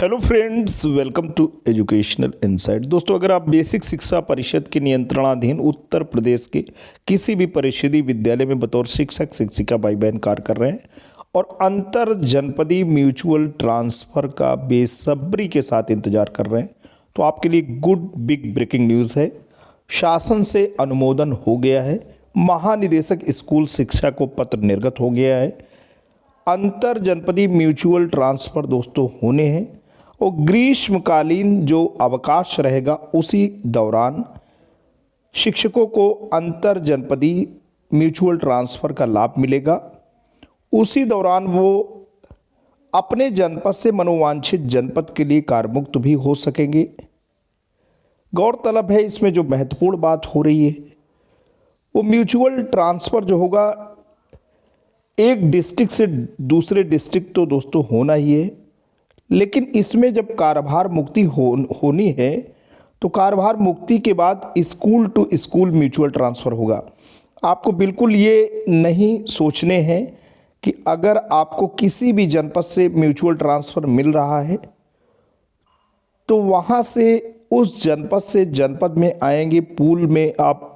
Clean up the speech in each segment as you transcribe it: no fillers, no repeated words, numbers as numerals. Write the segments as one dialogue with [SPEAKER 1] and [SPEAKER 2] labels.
[SPEAKER 1] Hello friends, welcome to educational insight. दोस्तों, अगर आप बेसिक शिक्षा परिषद के नियंत्रणाधीन उत्तर प्रदेश के किसी भी परिषदीय विद्यालय में बतौर शिक्षक शिक्षिका भाई बहन कार्य कर रहे हैं और अंतर जनपदीय म्यूचुअल ट्रांसफ़र का बेसब्री के साथ इंतजार कर रहे हैं, तो आपके लिए गुड बिग ब्रेकिंग न्यूज़ है। शासन से अनुमोदन हो गया है। महानिदेशक स्कूल शिक्षा को पत्र निर्गत हो गया है। अंतर जनपदीय म्यूचुअल ट्रांसफ़र दोस्तों होने हैं और ग्रीष्मकालीन जो अवकाश रहेगा उसी दौरान शिक्षकों को अंतर जनपदीय म्यूचुअल ट्रांसफ़र का लाभ मिलेगा। उसी दौरान वो अपने जनपद से मनोवांछित जनपद के लिए कार्यमुक्त भी हो सकेंगे। गौरतलब है, इसमें जो महत्वपूर्ण बात हो रही है वो म्यूचुअल ट्रांसफ़र जो होगा एक डिस्ट्रिक्ट से दूसरे डिस्ट्रिक्ट तो दोस्तों होना ही है, लेकिन इसमें जब कार्यभार मुक्ति होनी है तो कार्यभार मुक्ति के बाद school to school mutual transfer होगा। आपको बिल्कुल ये नहीं सोचने हैं कि अगर आपको किसी भी जनपद से म्यूचुअल ट्रांसफ़र मिल रहा है तो वहाँ से उस जनपद से जनपद में आएंगे, पूल में आप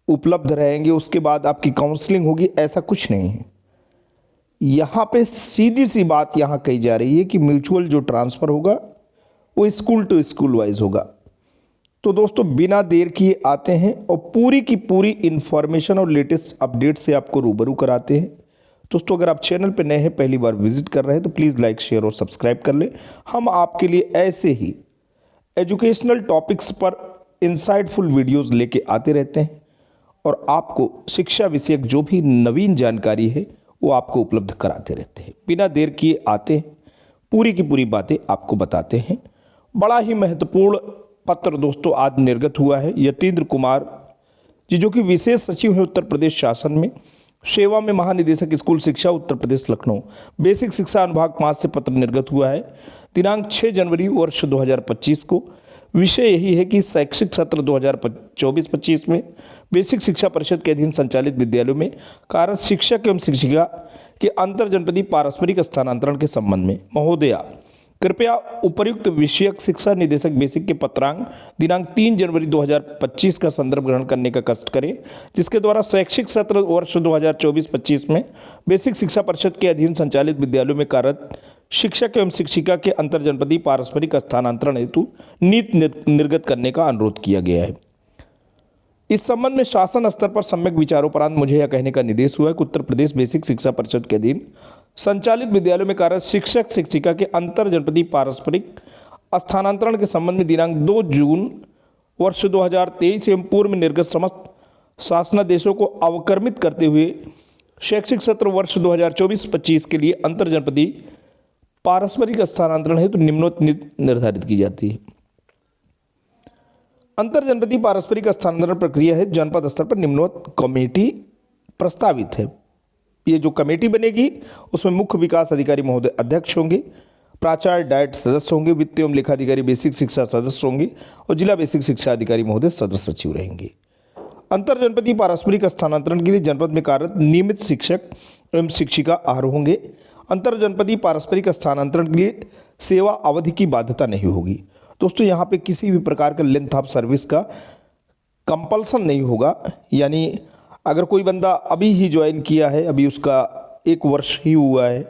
[SPEAKER 1] उपलब्ध रहेंगे, उसके बाद आपकी काउंसलिंग होगी। ऐसा कुछ नहीं है। यहाँ पे सीधी सी बात यहाँ कही जा रही है कि म्यूचुअल जो ट्रांसफ़र होगा वो स्कूल टू स्कूल वाइज होगा। तो दोस्तों, बिना देर किए आते हैं और पूरी की पूरी इन्फॉर्मेशन और लेटेस्ट अपडेट से आपको रूबरू कराते हैं। दोस्तों, अगर आप चैनल पर नए हैं, पहली बार विजिट कर रहे हैं, तो प्लीज़ लाइक शेयर और सब्सक्राइब कर लें। हम आपके लिए ऐसे ही एजुकेशनल टॉपिक्स पर इंसाइटफुल वीडियोज़ लेके आते रहते हैं और आपको शिक्षा विषयक जो भी नवीन जानकारी है वो आपको उपलब्ध कराते रहते हैं। बिना देर किए आते हैं, पूरी की पूरी बातें आपको बताते हैं। बड़ा ही महत्वपूर्ण पत्र दोस्तों आज निर्गत हुआ है। यतीन्द्र कुमार जी, जो कि विशेष सचिव हैं उत्तर प्रदेश शासन में, सेवा में महानिदेशक स्कूल शिक्षा उत्तर प्रदेश लखनऊ, बेसिक शिक्षा अनुभाग 5 से पत्र निर्गत हुआ है दिनांक 6 जनवरी वर्ष 2025 को। विषय यही है कि शैक्षिक सत्र 2024-25 में बेसिक शिक्षा परिषद के अधीन संचालित विद्यालयों में कार्यरत शिक्षक एवं शिक्षिका के अंतर जनपदीय पारस्परिक स्थानांतरण के संबंध में महोदया कृपया उपर्युक्त विषयक शिक्षा निदेशक बेसिक के पत्रांक दिनांक 3 जनवरी 2025 का संदर्भ ग्रहण करने का कष्ट करें, जिसके द्वारा शैक्षिक सत्र वर्ष 2024-25 में बेसिक शिक्षा परिषद के अधीन संचालित विद्यालयों में कार्यरत शिक्षक एवं शिक्षिका के अंतर जनपदीय पारस्परिक स्थानांतरण हेतु नीति निर्गत करने का अनुरोध किया गया है। इस संबंध में शासन स्तर पर सम्यक विचारोपरांत मुझे यह कहने का निर्देश हुआ है कि उत्तर प्रदेश बेसिक शिक्षा परिषद के अधीन संचालित विद्यालयों में कार्यरत शिक्षक शिक्षिका के अंतर जनपदीय पारस्परिक स्थानांतरण के संबंध में दिनांक 2 जून वर्ष 2023 एवं पूर्व में निर्गत समस्त शासनादेशों को अवक्रमित करते हुए शैक्षिक सत्र वर्ष 2024-25 के लिए अंतर जनपदीय पारस्परिक स्थानांतरण हेतु निम्नोक्त नीति निर्धारित की जाती है। अंतर जनपदीय पारस्परिक स्थानांतरण प्रक्रिया है जनपद स्तर पर निम्नोक्त कमेटी प्रस्तावित है। ये जो कमेटी बनेगी उसमें मुख्य विकास अधिकारी महोदय अध्यक्ष होंगे, प्राचार्य डाइट सदस्य होंगे, वित्त एवं लेखाधिकारी बेसिक शिक्षा सदस्य होंगे और जिला बेसिक शिक्षा अधिकारी महोदय सदस्य सचिव रहेंगे। अंतर जनपदीय पारस्परिक स्थानांतरण के लिए जनपद में कार्यरत नियमित शिक्षक एवं शिक्षिका आहर होंगे। अंतर जनपदीय पारस्परिक स्थानांतरण के लिए सेवा अवधि की बाध्यता नहीं होगी। दोस्तों, यहाँ पे किसी भी प्रकार का लेंथ ऑफ सर्विस का कंपल्सन नहीं होगा, यानी अगर कोई बंदा अभी ही ज्वाइन किया है, अभी उसका 1 वर्ष ही हुआ है,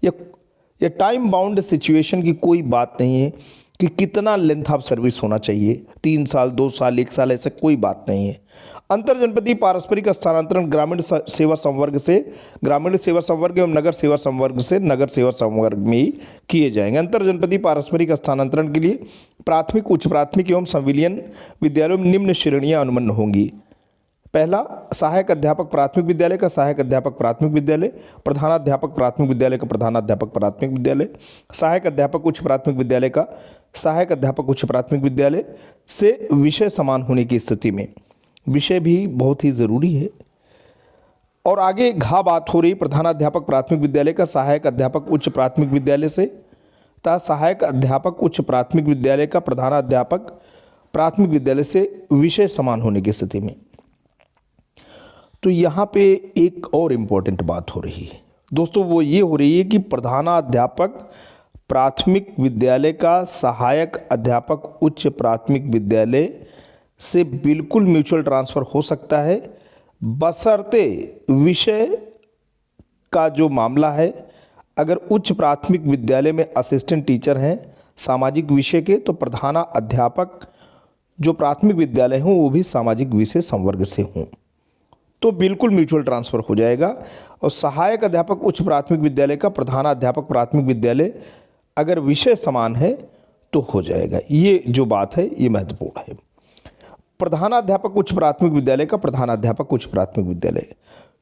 [SPEAKER 1] या टाइम बाउंड सिचुएशन की कोई बात नहीं है कि कितना लेंथ ऑफ सर्विस होना चाहिए, 3 साल 2 साल 1 साल, ऐसा कोई बात नहीं है। अंतर जनपदीय पारस्परिक स्थानांतरण ग्रामीण सेवा संवर्ग से ग्रामीण सेवा संवर्ग एवं नगर सेवा संवर्ग से नगर सेवा संवर्ग में ही किए जाएंगे। अंतर जनपदीय पारस्परिक स्थानांतरण के लिए प्राथमिक, उच्च प्राथमिक एवं संविलियन विद्यालयों में निम्न श्रेणियां अनुमन्य होंगी। पहला, सहायक अध्यापक प्राथमिक विद्यालय का सहायक अध्यापक प्राथमिक विद्यालय, प्रधानाध्यापक प्राथमिक विद्यालय का प्रधानाध्यापक प्राथमिक विद्यालय, सहायक अध्यापक उच्च प्राथमिक विद्यालय का सहायक अध्यापक उच्च प्राथमिक विद्यालय से विषय समान होने की स्थिति में। विषय भी बहुत ही ज़रूरी है। और आगे बात हो रही प्रधानाध्यापक प्राथमिक विद्यालय का सहायक अध्यापक उच्च प्राथमिक विद्यालय से तथा सहायक अध्यापक उच्च प्राथमिक विद्यालय का प्रधानाध्यापक प्राथमिक विद्यालय से विषय समान होने की स्थिति में। तो यहाँ पे एक और इम्पोर्टेंट बात हो रही है दोस्तों, वो ये हो रही है कि प्रधानाध्यापक प्राथमिक विद्यालय का सहायक अध्यापक उच्च प्राथमिक विद्यालय से बिल्कुल म्यूचुअल ट्रांसफ़र हो सकता है, बशर्ते विषय का जो मामला है, अगर उच्च प्राथमिक विद्यालय में असिस्टेंट टीचर हैं सामाजिक विषय के, तो प्रधानाध्यापक जो प्राथमिक विद्यालय हों वो भी सामाजिक विषय संवर्ग से हों, तो बिल्कुल म्यूचुअल ट्रांसफ़र हो जाएगा। और सहायक अध्यापक उच्च प्राथमिक विद्यालय का प्रधानाध्यापक प्राथमिक विद्यालय अगर विषय समान है तो हो जाएगा। ये जो बात है ये महत्वपूर्ण है। प्रधानाध्यापक उच्च प्राथमिक विद्यालय का प्रधानाध्यापक उच्च प्राथमिक विद्यालय,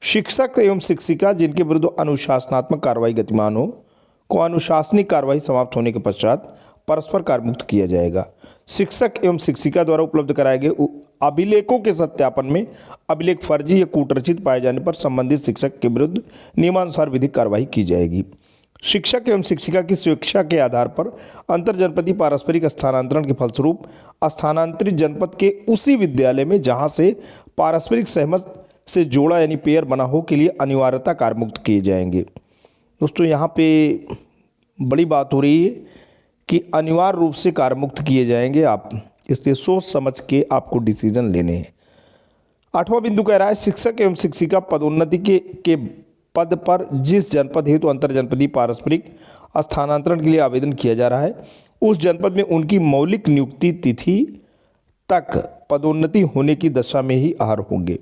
[SPEAKER 1] शिक्षक एवं शिक्षिका जिनके विरुद्ध अनुशासनात्मक कार्रवाई गतिमान हो को अनुशासनिक कार्रवाई समाप्त होने के पश्चात परस्पर कार्य किया जाएगा। शिक्षक एवं शिक्षिका द्वारा उपलब्ध कराए गए अभिलेखों के सत्यापन में अभिलेख फर्जी या कूटरचित पाए जाने पर संबंधित शिक्षक के विरुद्ध नियमानुसार विधिक कार्रवाई की जाएगी। शिक्षक एवं शिक्षिका की स्वेच्छा के आधार पर अंतरजनपदीय पारस्परिक स्थानांतरण के फलस्वरूप स्थानांतरित जनपद के उसी विद्यालय में जहां से पारस्परिक सहमत से जोड़ा यानी पेयर बना हो के लिए अनिवार्यता कार्य किए जाएंगे। दोस्तों यहाँ पे बड़ी बात हो रही है कि अनिवार्य रूप से कार्य किए जाएंगे आप, इसलिए सोच समझ के आपको डिसीजन लेने हैं। 8वां बिंदु कह रहा है शिक्षक एवं शिक्षिका पदोन्नति के पद पर जिस जनपद हेतु अंतरजनपदीय पारस्परिक स्थानांतरण के लिए आवेदन किया जा रहा है उस जनपद में उनकी मौलिक नियुक्ति तिथि तक पदोन्नति होने की दशा में ही आहार होंगे।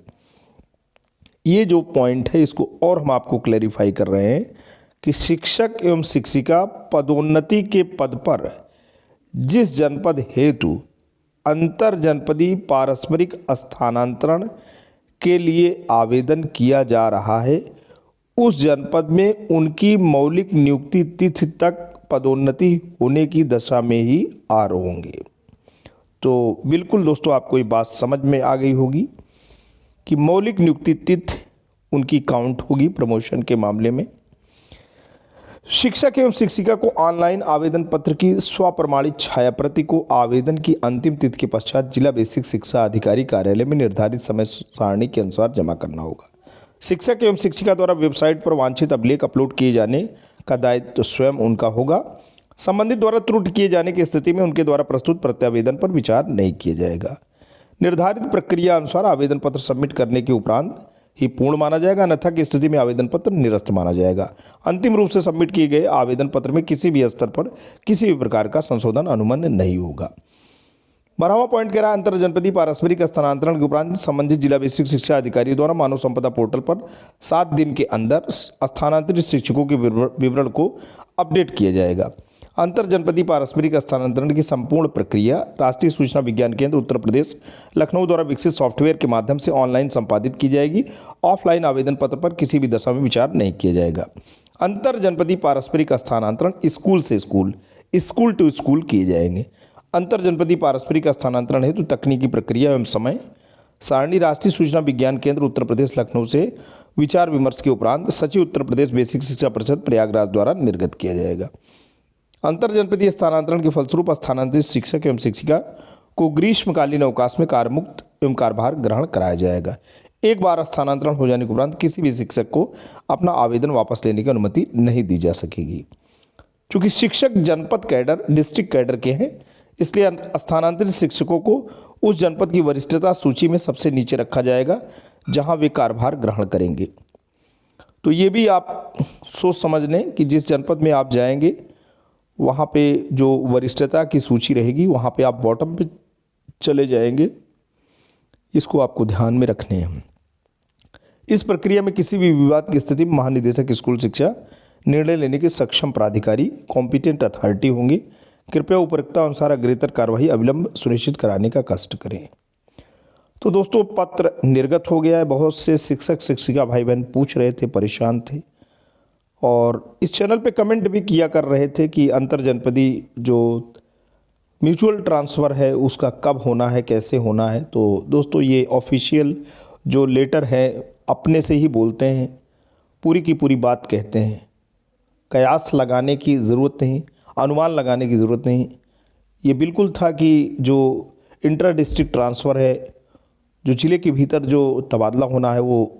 [SPEAKER 1] ये जो पॉइंट है इसको और हम आपको क्लैरिफाई कर रहे हैं कि शिक्षक एवं शिक्षिका पदोन्नति के पद पर जिस जनपद हेतु अंतरजनपदीय पारस्परिक स्थानांतरण के लिए आवेदन किया जा रहा है उस जनपद में उनकी मौलिक नियुक्ति तिथि तक पदोन्नति होने की दशा में ही आ रहे होंगे। तो बिल्कुल दोस्तों आपको ये बात समझ में आ गई होगी कि मौलिक नियुक्ति तिथि उनकी काउंट होगी प्रमोशन के मामले में। शिक्षक एवं शिक्षिका को ऑनलाइन आवेदन पत्र की स्वप्रमाणित छायाप्रति को आवेदन की अंतिम तिथि के पश्चात जिला बेसिक शिक्षा अधिकारी कार्यालय में निर्धारित समय सारणी के अनुसार जमा करना होगा। शिक्षक एवं शिक्षिका द्वारा वेबसाइट पर वांछित अभिलेख अपलोड किए जाने का दायित्व स्वयं उनका होगा। संबंधित द्वारा त्रुटि किए जाने की स्थिति में उनके द्वारा प्रस्तुत प्रत्यावेदन पर विचार नहीं किया जाएगा। निर्धारित प्रक्रिया अनुसार आवेदन पत्र सबमिट करने के उपरांत ही पूर्ण माना जाएगा, अन्यथा की स्थिति में आवेदन पत्र निरस्त माना जाएगा। अंतिम रूप से सबमिट किए गए आवेदन पत्र में किसी भी स्तर पर किसी भी प्रकार का संशोधन अनुमन्य नहीं होगा। 12वां पॉइंट कह रहा है अंतरजनपदीय पारस्परिक स्थानांतरण के उपरांत संबंधित जिला बेसिक शिक्षा अधिकारी द्वारा मानव संपदा पोर्टल पर 7 दिन के अंदर स्थानांतरित शिक्षकों के विवरण को अपडेट किया जाएगा। अंतरजनपदीय पारस्परिक स्थानांतरण की संपूर्ण प्रक्रिया राष्ट्रीय सूचना विज्ञान केंद्र उत्तर प्रदेश लखनऊ द्वारा विकसित सॉफ्टवेयर के माध्यम से ऑनलाइन संपादित की जाएगी। ऑफलाइन आवेदन पत्र पर किसी भी दशा में विचार नहीं किया जाएगा। अंतरजनपदीय पारस्परिक स्थानांतरण स्कूल से स्कूल, स्कूल टू स्कूल किए जाएंगे। अंतरजनपदीय पारस्परिक स्थानांतरण हेतु तकनीकी प्रक्रिया एवं समय सारणी राष्ट्रीय सूचना विज्ञान केंद्र उत्तर प्रदेश लखनऊ से विचार विमर्श के उपरांत सचिव उत्तर प्रदेश बेसिक शिक्षा परिषद प्रयागराज द्वारा निर्गत किया जाएगा। अंतरजनपदीय स्थानांतरण के फलस्वरूप स्थानांतरित शिक्षक एवं शिक्षिका को ग्रीष्मकालीन अवकाश में कार्यमुक्त एवं कार्यभार ग्रहण कराया जाएगा। एक बार स्थानांतरण हो जाने के उपरांत किसी भी शिक्षक को अपना आवेदन वापस लेने की अनुमति नहीं दी जा सकेगी। चूँकि शिक्षक जनपद कैडर डिस्ट्रिक्ट कैडर के हैं, इसलिए स्थानांतरित शिक्षकों को उस जनपद की वरिष्ठता सूची में सबसे नीचे रखा जाएगा जहां वे कार्यभार ग्रहण करेंगे। तो ये भी आप सोच समझ लें कि जिस जनपद में आप जाएंगे वहां पे जो वरिष्ठता की सूची रहेगी वहां पे आप बॉटम पे चले जाएंगे, इसको आपको ध्यान में रखने हैं। इस प्रक्रिया में किसी भी विवाद की स्थिति में महानिदेशक स्कूल शिक्षा निर्णय लेने के सक्षम प्राधिकारी कॉम्पिटेंट अथॉरिटी होंगे। कृपया उपयुक्ता अनुसार अग्रेतर कार्यवाही अविलंब सुनिश्चित कराने का कष्ट करें। तो दोस्तों पत्र निर्गत हो गया है। बहुत से शिक्षक शिक्षिका भाई बहन पूछ रहे थे, परेशान थे और इस चैनल पे कमेंट भी किया कर रहे थे कि अंतरजनपदीय जो म्यूचुअल ट्रांसफ़र है उसका कब होना है, कैसे होना है। तो दोस्तों ये ऑफिशियल जो लेटर है अपने से ही बोलते हैं, पूरी की पूरी बात कहते हैं, कयास लगाने की ज़रूरत नहीं, अनुमान लगाने की ज़रूरत नहीं। ये बिल्कुल था कि जो इंटर डिस्ट्रिक्ट ट्रांसफ़र है, जो ज़िले के भीतर जो तबादला होना है वो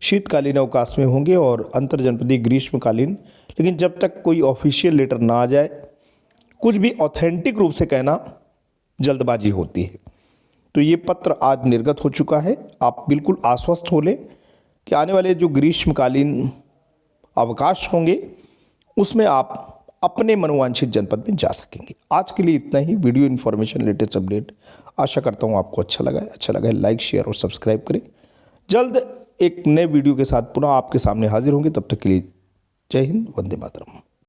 [SPEAKER 1] शीतकालीन अवकाश में होंगे और अंतरजनपदीय ग्रीष्मकालीन लेकिन जब तक कोई ऑफिशियल लेटर ना आ जाए, कुछ भी ऑथेंटिक रूप से कहना जल्दबाजी होती है। तो ये पत्र आज निर्गत हो चुका है। आप बिल्कुल आश्वस्त हो लें कि आने वाले जो ग्रीष्मकालीन अवकाश होंगे उसमें आप अपने मनोवांछित जनपद में जा सकेंगे। आज के लिए इतना ही। वीडियो इन्फॉर्मेशन लेटेस्ट अपडेट आशा करता हूँ आपको अच्छा लगा है। लाइक, शेयर और सब्सक्राइब करें। जल्द एक नए वीडियो के साथ पुनः आपके सामने हाजिर होंगे। तब तक के लिए जय हिंद, वंदे मातरम।